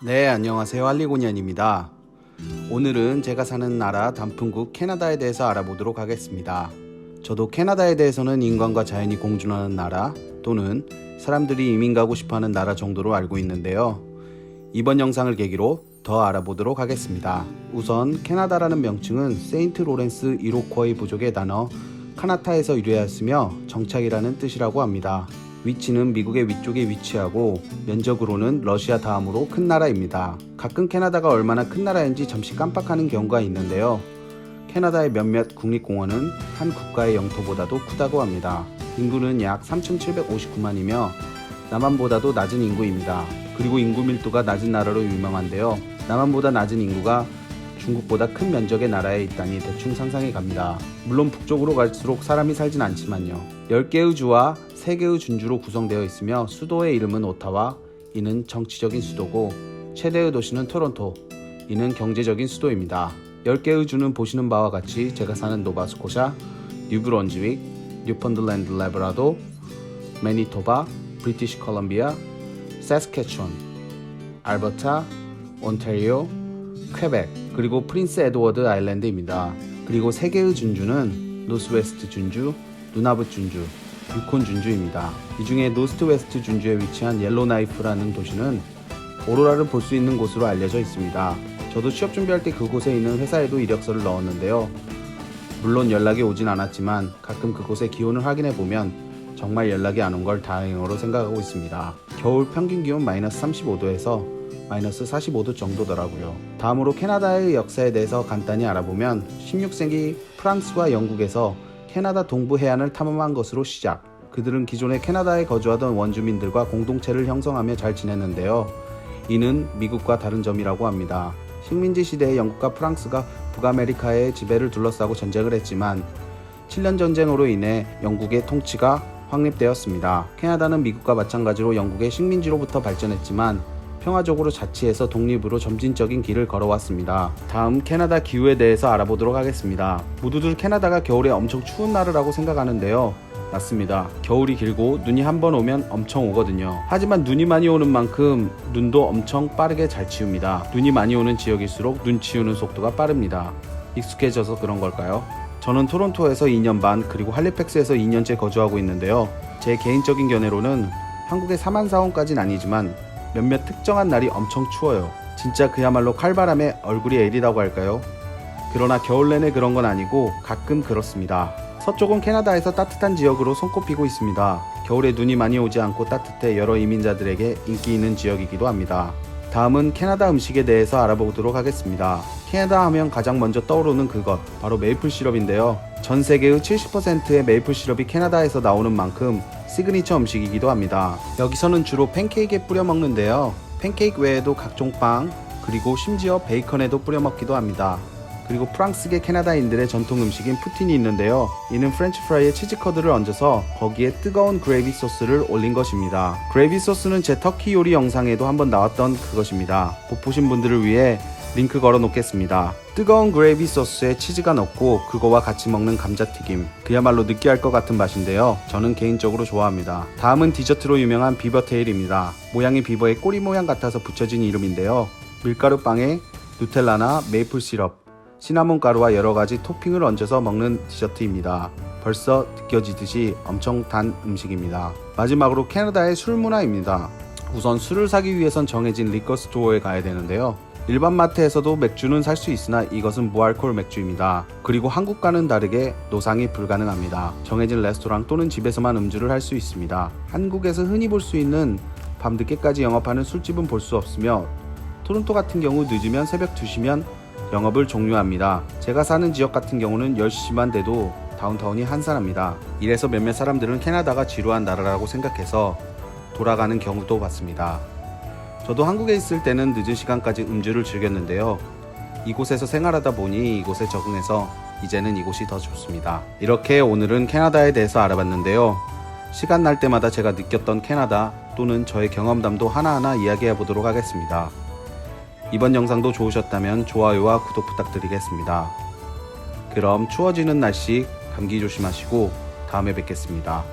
네, 안녕하세요. 할리고니안입니다. 오늘은 제가 사는 나라 단풍국 캐나다에 대해서 알아보도록 하겠습니다. 저도 캐나다에 대해서는 인간과 자연이 공존하는 나라 또는 사람들이 이민 가고 싶어하는 나라 정도로 알고 있는데요. 이번 영상을 계기로 더 알아보도록 하겠습니다. 우선 캐나다라는 명칭은 세인트 로렌스 이로쿼이 부족의 단어 카나타에서 유래하였으며 정착이라는 뜻이라고 합니다. 위치는 미국의 위쪽에 위치하고 면적으로는 러시아 다음으로 큰 나라입니다. 가끔 캐나다가 얼마나 큰 나라인지 잠시 깜빡하는 경우가 있는데요. 캐나다의 몇몇 국립공원은 한 국가의 영토보다도 크다고 합니다. 인구는 약 3,759만이며 남한보다도 낮은 인구입니다. 그리고 인구 밀도가 낮은 나라로 유명한데요. 남한보다 낮은 인구가 중국보다 큰 면적의 나라에 있다니 대충 상상이 갑니다. 물론 북쪽으로 갈수록 사람이 살진 않지만요. 10개의 주와 3개의 준주로 구성되어 있으며 수도의 이름은 오타와, 이는 정치적인 수도고 최대의 도시는 토론토, 이는 경제적인 수도입니다. 10개의 주는 보시는 바와 같이 제가 사는 노바스코샤, 뉴브론즈윅, 뉴펀들랜드 라브라도, 매니토바, 브리티시 콜럼비아, 사스캐추원, 알버타, 온타리오, 퀘벡, 그리고 프린스 에드워드 아일랜드입니다. 그리고 3개의 준주는 노스웨스트 준주, 누나붓 준주, 유콘 준주입니다. 이 중에 노스웨스트 준주에 위치한 옐로나이프라는 도시는 오로라를 볼 수 있는 곳으로 알려져 있습니다. 저도 취업 준비할 때 그곳에 있는 회사에도 이력서를 넣었는데요. 물론 연락이 오진 않았지만 가끔 그곳의 기온을 확인해 보면 정말 연락이 안 온 걸 다행으로 생각하고 있습니다. 겨울 평균 기온 마이너스 35도에서 마이너스 45도 정도더라고요. 다음으로 캐나다의 역사에 대해서 간단히 알아보면 16세기 프랑스와 영국에서 캐나다 동부 해안을 탐험한 것으로 시작. 그들은 기존에 캐나다에 거주하던 원주민들과 공동체를 형성하며 잘 지냈는데요. 이는 미국과 다른 점이라고 합니다. 식민지 시대에 영국과 프랑스가 북아메리카의 지배를 둘러싸고 전쟁을 했지만 7년 전쟁으로 인해 영국의 통치가 확립되었습니다. 캐나다는 미국과 마찬가지로 영국의 식민지로부터 발전했지만 평화적으로 자치해서 독립으로 점진적인 길을 걸어왔습니다. 다음 캐나다 기후에 대해서 알아보도록 하겠습니다. 모두들 캐나다가 겨울에 엄청 추운 나라라고 생각하는데요. 맞습니다. 겨울이 길고 눈이 한 번 오면 엄청 오거든요. 하지만 눈이 많이 오는 만큼 눈도 엄청 빠르게 잘 치웁니다. 눈이 많이 오는 지역일수록 눈 치우는 속도가 빠릅니다. 익숙해져서 그런 걸까요? 저는 토론토에서 2년 반 그리고 할리팩스에서 2년째 거주하고 있는데요. 제 개인적인 견해로는 한국의 사만사원까진 아니지만 몇몇 특정한 날이 엄청 추워요. 진짜 그야말로 칼바람에 얼굴이 애리다고 할까요? 그러나 겨울 내내 그런 건 아니고 가끔 그렇습니다. 서쪽은 캐나다에서 따뜻한 지역으로 손꼽히고 있습니다. 겨울에 눈이 많이 오지 않고 따뜻해 여러 이민자들에게 인기 있는 지역이기도 합니다. 다음은 캐나다 음식에 대해서 알아보도록 하겠습니다. 캐나다 하면 가장 먼저 떠오르는 그것, 바로 메이플 시럽인데요. 전 세계의 70%의 메이플 시럽이 캐나다에서 나오는 만큼 시그니처 음식이기도 합니다. 여기서는 주로 팬케이크에 뿌려 먹는데요. 팬케이크 외에도 각종 빵, 그리고 심지어 베이컨에도 뿌려 먹기도 합니다. 그리고 프랑스계 캐나다인들의 전통 음식인 푸틴이 있는데요. 이는 프렌치 프라이에 치즈 커드를 얹어서 거기에 뜨거운 그레이비 소스를 올린 것입니다. 그레이비 소스는 제 터키 요리 영상에도 한번 나왔던 그것입니다. 못 보신 분들을 위해 링크 걸어 놓겠습니다. 뜨거운 그레이비 소스에 치즈가 넣고 그거와 같이 먹는 감자튀김, 그야말로 느끼할 것 같은 맛인데요. 저는 개인적으로 좋아합니다. 다음은 디저트로 유명한 비버테일입니다. 모양이 비버의 꼬리 모양 같아서 붙여진 이름인데요. 밀가루 빵에 누텔라나 메이플 시럽, 시나몬 가루와 여러가지 토핑을 얹어서 먹는 디저트입니다. 벌써 느껴지듯이 엄청 단 음식입니다. 마지막으로 캐나다의 술 문화입니다. 우선 술을 사기 위해선 정해진 리커 스토어에 가야 되는데요. 일반 마트에서도 맥주는 살 수 있으나 이것은 무알콜 맥주입니다. 그리고 한국과는 다르게 노상이 불가능합니다. 정해진 레스토랑 또는 집에서만 음주를 할 수 있습니다. 한국에서 흔히 볼 수 있는 밤 늦게까지 영업하는 술집은 볼 수 없으며 토론토 같은 경우 늦으면 새벽 2시면 영업을 종료합니다. 제가 사는 지역 같은 경우는 10시만 돼도 다운타운이 한산합니다. 이래서 몇몇 사람들은 캐나다가 지루한 나라라고 생각해서 돌아가는 경우도 봤습니다. 저도 한국에 있을 때는 늦은 시간까지 음주를 즐겼는데요. 이곳에서 생활하다 보니 이곳에 적응해서 이제는 이곳이 더 좋습니다. 이렇게 오늘은 캐나다에 대해서 알아봤는데요. 시간 날 때마다 제가 느꼈던 캐나다 또는 저의 경험담도 하나하나 이야기해 보도록 하겠습니다. 이번 영상도 좋으셨다면 좋아요와 구독 부탁드리겠습니다. 그럼 추워지는 날씨 감기 조심하시고 다음에 뵙겠습니다.